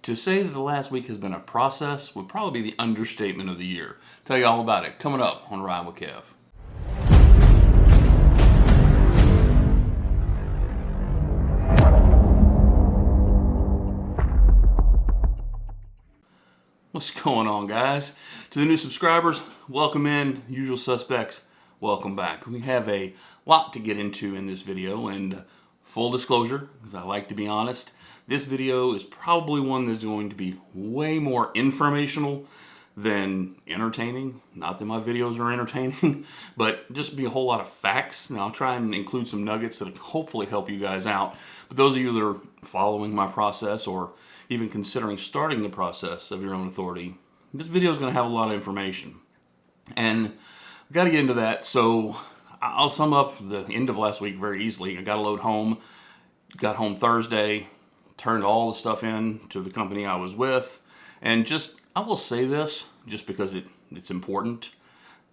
To say that the last week has been a process would probably be the understatement of the year. Tell you all about it coming up on Ride with Kev. What's going on, guys? To the new subscribers, welcome in. Usual suspects, welcome back. We have a lot to get into in this video, and full disclosure, because I like to be honest, this video is probably one that's going to be way more informational than entertaining. Not that my videos are entertaining, but just be a whole lot of facts. Now, I'll try and include some nuggets that hopefully help you guys out. But those of you that are following my process or even considering starting the process of your own authority, this video is going to have a lot of information. And I've got to get into that, so I'll sum up the end of last week very easily. I got a load home, got home Thursday, turned all the stuff in to the company I was with, and I will say this just because it's important.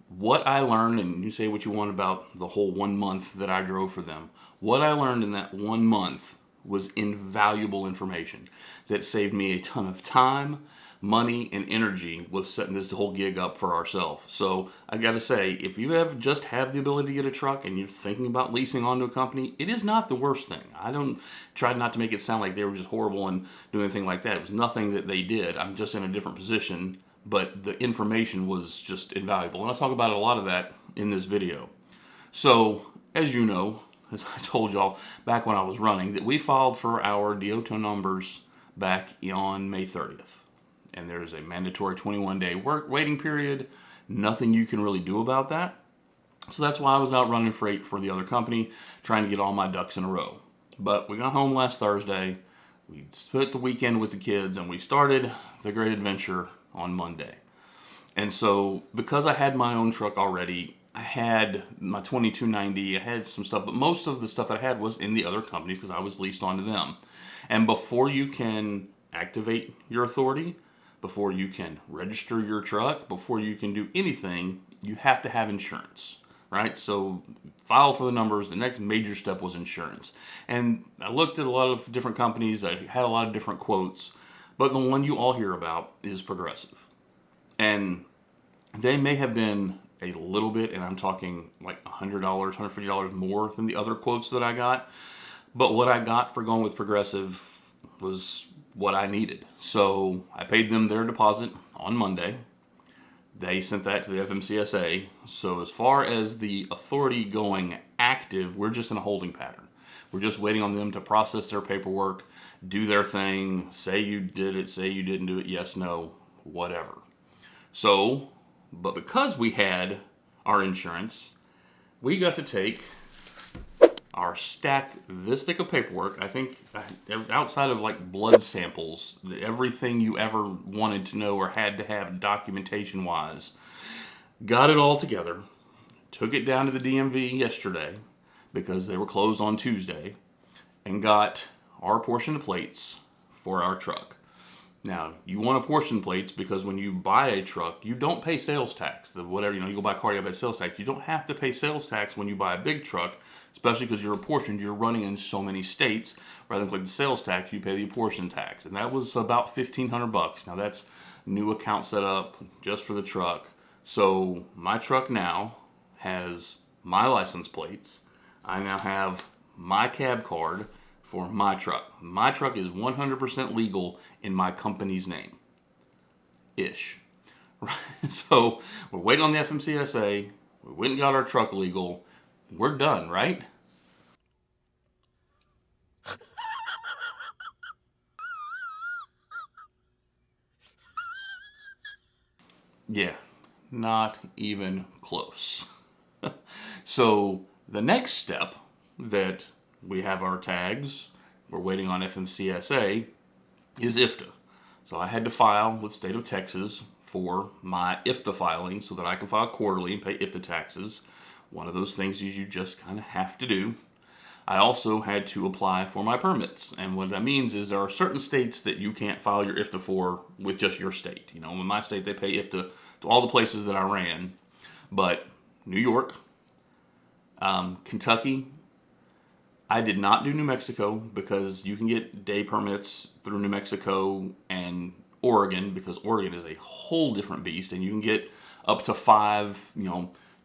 What I learned, and you say what you want about the whole 1 month that I drove for them, what I learned in that 1 month was invaluable information that saved me a ton of time, money, and energy with setting this whole gig up for ourselves. So I gotta say, if you have the ability to get a truck and you're thinking about leasing onto a company, it is not the worst thing. I don't try not to make it sound like they were just horrible and do anything like that. It was nothing that they did. I'm just in a different position, but the information was just invaluable. And I'll talk about a lot of that in this video. So, as you know, as I told y'all back when I was running, that we filed for our DOT numbers back on May 30th. And there's a mandatory 21-day waiting period. Nothing you can really do about that. So that's why I was out running freight for the other company, trying to get all my ducks in a row. But we got home last Thursday, we spent the weekend with the kids, and we started the great adventure on Monday. And so, because I had my own truck already, I had my 2290, I had some stuff, but most of the stuff that I had was in the other company because I was leased onto them. And before you can activate your authority, before you can register your truck, before you can do anything, you have to have insurance, right? So file for the numbers. The next major step was insurance. And I looked at a lot of different companies. I had a lot of different quotes, but the one you all hear about is Progressive. And they may have been a little bit, and I'm talking like $100, $150 more than the other quotes that I got. But what I got for going with Progressive was what I needed. So I paid them their deposit on Monday. They sent that to the FMCSA. So as far as the authority going active, we're just in a holding pattern. We're just waiting on them to process their paperwork, do their thing, say you did it, say you didn't do it, yes, no, whatever. So, but because we had our insurance, we got to take our stacked this thick of paperwork. I think outside of like blood samples, everything you ever wanted to know or had to have documentation wise, got it all together, took it down to the DMV yesterday because they were closed on Tuesday, and got our portion of plates for our truck. Now, you want to portion plates because when you buy a truck, you don't pay sales tax. You go buy a car, you pay sales tax. You don't have to pay sales tax when you buy a big truck, especially because you're apportioned. You're running in so many states. Rather than pay the sales tax, you pay the apportion tax. And that was about $1,500. Now, that's new account set up just for the truck. So my truck now has my license plates. I now have my cab card for my truck. My truck is 100% legal in my company's name. Ish. Right? So we're waiting on the FMCSA. We went and got our truck legal. We're done, right? Yeah, not even close. So the next step that we have our tags, we're waiting on FMCSA, is IFTA. So I had to file with the state of Texas for my IFTA filing so that I can file quarterly and pay IFTA taxes. One of those things you just kind of have to do. I also had to apply for my permits. And what that means is there are certain states that you can't file your IFTA for with just your state. In my state, they pay IFTA to all the places that I ran. But New York, Kentucky, I did not do New Mexico because you can get day permits through New Mexico and Oregon, because Oregon is a whole different beast, and you can get up to 5,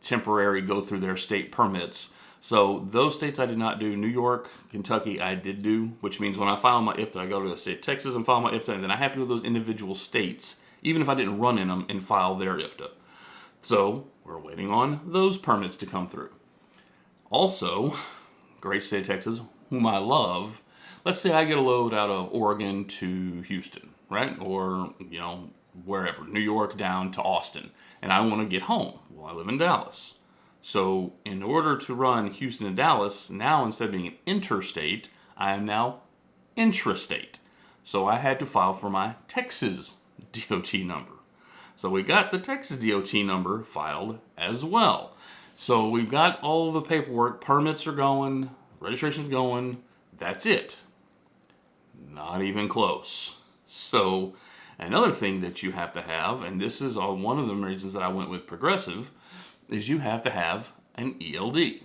temporary go through their state permits. So those states I did not do. New York, Kentucky I did do, which means when I file my IFTA, I go to the state of Texas and file my IFTA, and then I have to go to those individual states, even if I didn't run in them, and file their IFTA. So we're waiting on those permits to come through. Also, great state of Texas, whom I love. Let's say I get a load out of Oregon to Houston, right? Or, wherever, New York down to Austin, and I want to get home. Well, I live in Dallas. So in order to run Houston to Dallas, now instead of being interstate, I am now intrastate. So I had to file for my Texas DOT number. So we got the Texas DOT number filed as well. So we've got all the paperwork, permits are going, registration's going, that's it. Not even close. So another thing that you have to have, and this is one of the reasons that I went with Progressive, is you have to have an ELD.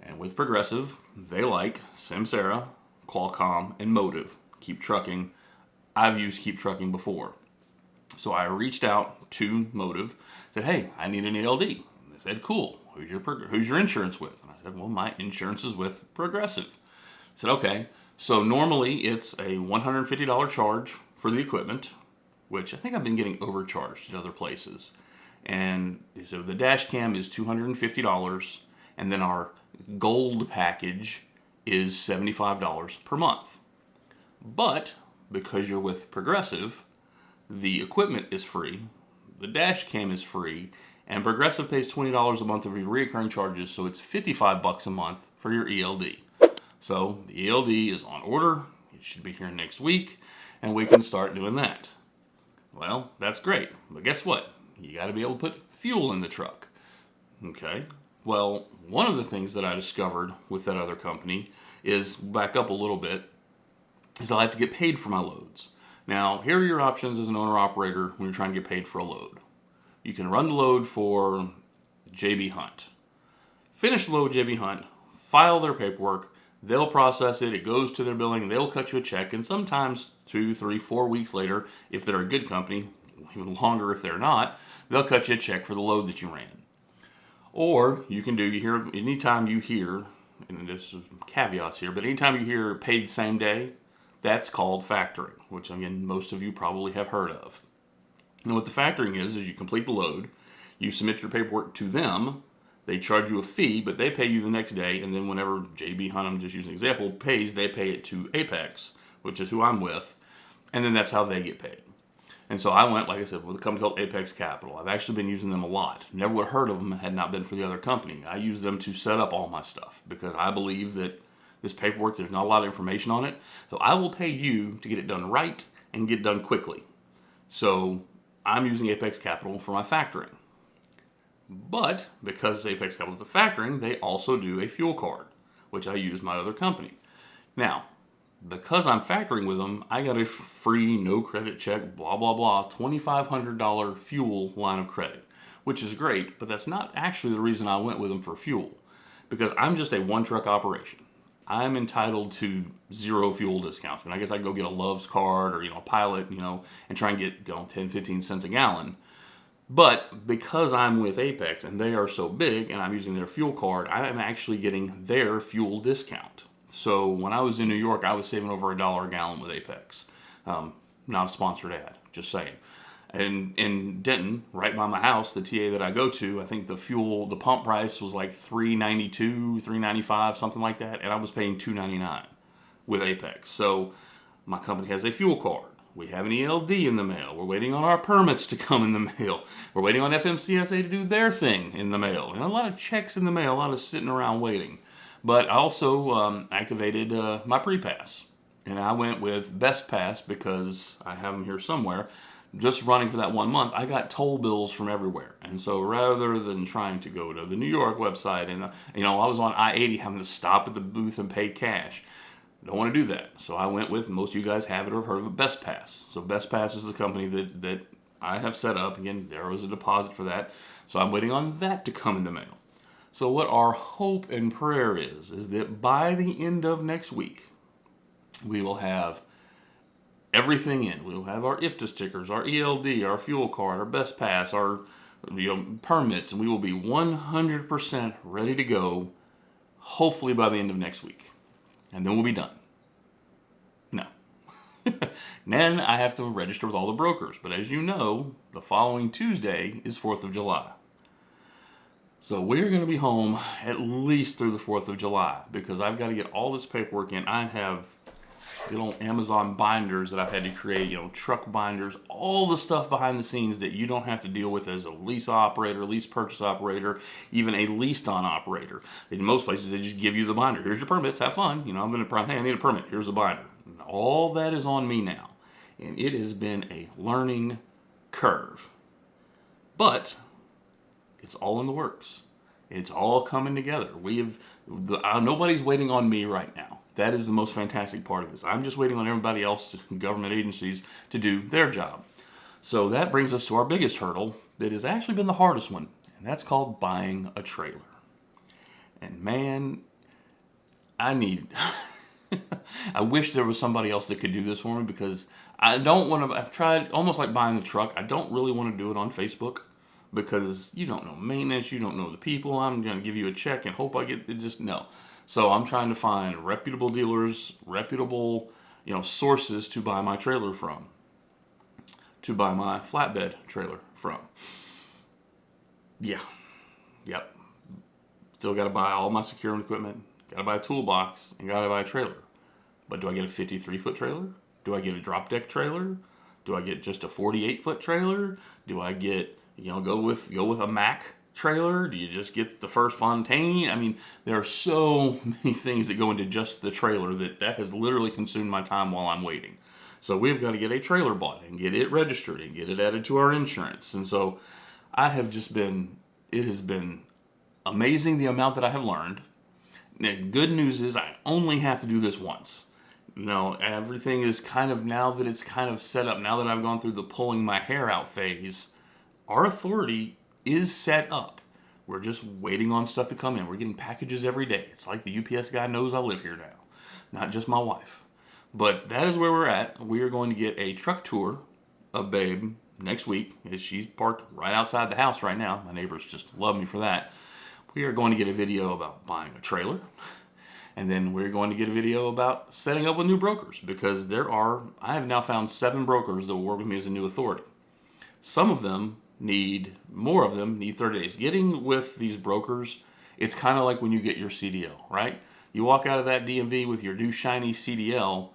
And with Progressive, they like Samsara, Qualcomm, and Motive. Keep Trucking. I've used Keep Trucking before. So I reached out to Motive, said, hey, I need an ELD. And they said, cool, who's your insurance with? And I said, well, my insurance is with Progressive. I said, okay. So normally it's a $150 charge for the equipment, which I think I've been getting overcharged at other places. And so the dash cam is $250, and then our gold package is $75 per month. But because you're with Progressive, the equipment is free, the dash cam is free, and Progressive pays $20 a month of your recurring charges, so it's $55 a month for your ELD. So the ELD is on order. It should be here next week, and we can start doing that. Well, that's great, but guess what? You got to be able to put fuel in the truck. Okay. Well, one of the things that I discovered with that other company is, back up a little bit, is I have to get paid for my loads. Now, here are your options as an owner-operator when you're trying to get paid for a load. You can run the load for JB Hunt. Finish the load with JB Hunt, file their paperwork, they'll process it, it goes to their billing, they'll cut you a check, and sometimes 2, 3, 4 weeks later, if they're a good company, even longer if they're not, they'll cut you a check for the load that you ran. Or you can anytime you hear, and there's caveats here, but anytime you hear paid same day, that's called factoring, which again, most of you probably have heard of. And what the factoring is you complete the load, you submit your paperwork to them, they charge you a fee, but they pay you the next day, and then whenever JB Hunt, I'm just using an example, pays, they pay it to Apex, which is who I'm with, and then that's how they get paid. And so I went, like I said, with a company called Apex Capital. I've actually been using them a lot. Never would have heard of them had not been for the other company. I use them to set up all my stuff because I believe that this paperwork, there's not a lot of information on it. So I will pay you to get it done right and get it done quickly. So I'm using Apex Capital for my factoring. But because Apex Capital is a factoring, they also do a fuel card, which I use my other company. Now, because I'm factoring with them, I got a free, no credit check, blah, blah, blah, $2,500 fuel line of credit, which is great, but that's not actually the reason I went with them for fuel, because I'm just a one-truck operation. I'm entitled to 0 fuel discounts. I mean, I guess I could go get a Love's card or, a Pilot, and try and get 10, 15 cents a gallon. But because I'm with Apex and they are so big and I'm using their fuel card, I'm actually getting their fuel discount. So when I was in New York, I was saving over $1 a gallon with Apex. Not a sponsored ad, just saying. And in Denton, right by my house, the TA that I go to, I think the pump price was like $3.92, $3.95, something like that, and I was paying $2.99 with Apex. So my company has a fuel card. We have an ELD in the mail. We're waiting on our permits to come in the mail. We're waiting on FMCSA to do their thing in the mail. And a lot of checks in the mail, a lot of sitting around waiting. But I also activated my pre-pass. And I went with Best Pass because I have them here somewhere. Just running for that 1 month, I got toll bills from everywhere. And so rather than trying to go to the New York website and, I was on I-80 having to stop at the booth and pay cash. Don't want to do that. So I went with, most of you guys have it or have heard of it, Best Pass. So Best Pass is the company that I have set up. Again, there was a deposit for that. So I'm waiting on that to come in the mail. So what our hope and prayer is that by the end of next week, we will have everything in. We'll have our IPTA stickers, our ELD, our fuel card, our Best Pass, our permits, and we will be 100% ready to go, hopefully by the end of next week. And then we'll be done. No. Then I have to register with all the brokers. But as you know, the following Tuesday is 4th of July. So we're going to be home at least through the 4th of July because I've got to get all this paperwork in. I have good old Amazon binders that I've had to create, truck binders, all the stuff behind the scenes that you don't have to deal with as a lease operator, lease purchase operator, even a leased on operator. In most places, they just give you the binder. Here's your permits, have fun. I'm going to, hey, I need a permit. Here's a binder. And all that is on me now. And it has been a learning curve. But it's all in the works. It's all coming together. Nobody's waiting on me right now. That is the most fantastic part of this. I'm just waiting on everybody else, government agencies, to do their job. So that brings us to our biggest hurdle that has actually been the hardest one, and that's called buying a trailer. And man, I wish there was somebody else that could do this for me because I've tried almost like buying the truck. I don't really want to do it on Facebook because you don't know maintenance, you don't know the people. I'm going to give you a check and hope I get it. Just no. So I'm trying to find reputable dealers, reputable, sources to buy my trailer from, to buy my flatbed trailer from. Yeah. Yep. Still got to buy all my securing equipment, got to buy a toolbox, and got to buy a trailer. But do I get a 53-foot trailer? Do I get a drop deck trailer? Do I get just a 48-foot trailer? Do I get, go with a Mack trailer? Do you just get the first Fontaine? I mean, there are so many things that go into just the trailer that has literally consumed my time while I'm waiting. So we've got to get a trailer bought and get it registered and get it added to our insurance. And so it has been amazing the amount that I have learned. The good news is I only have to do this once. Everything is kind of, now that it's kind of set up, now that I've gone through the pulling my hair out phase, our authority is set up. We're just waiting on stuff to come in. We're getting packages every day. It's like the UPS guy knows I live here now, not just my wife. But that is where we're at. We are going to get a truck tour of Babe next week. She's parked right outside the house right now. My neighbors just love me for that. We are going to get a video about buying a trailer. And then we're going to get a video about setting up with new brokers because I have now found 7 brokers that will work with me as a new authority. More of them need 30 days. Getting with these brokers, it's kind of like when you get your CDL, right? You walk out of that DMV with your new shiny CDL,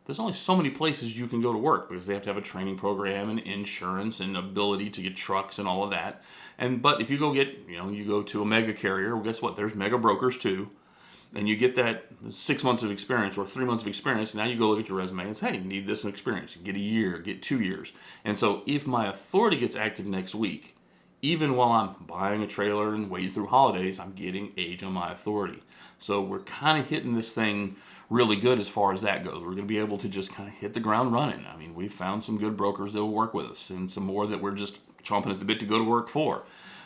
there's only so many places you can go to work because they have to have a training program and insurance and ability to get trucks and all of that. But if you go you go to a mega carrier, well, guess what? There's mega brokers too. And you get that 6 months of experience or 3 months of experience. Now you go look at your resume and say, hey, you need this experience. You get a year, get 2 years. And so if my authority gets active next week, even while I'm buying a trailer and waiting through holidays, I'm getting age on my authority. So we're kind of hitting this thing really good as far as that goes. We're going to be able to just kind of hit the ground running. I mean, we've found some good brokers that will work with us and some more that we're just chomping at the bit to go to work for.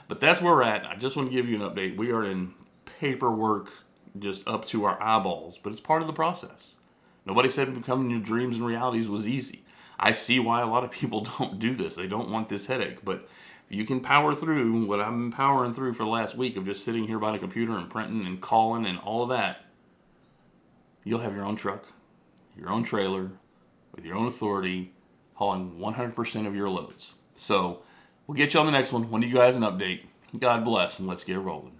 But that's where we're at. I just want to give you an update. We are in paperwork just up to our eyeballs, but it's part of the process. Nobody said becoming your dreams and realities was easy. I see why a lot of people don't do this. They don't want this headache, but if you can power through what I'm powering through for the last week of just sitting here by the computer and printing and calling and all of that, you'll have your own truck, your own trailer, with your own authority, hauling 100% of your loads. So we'll get you on the next one. When you guys an update. God bless, and let's get rolling.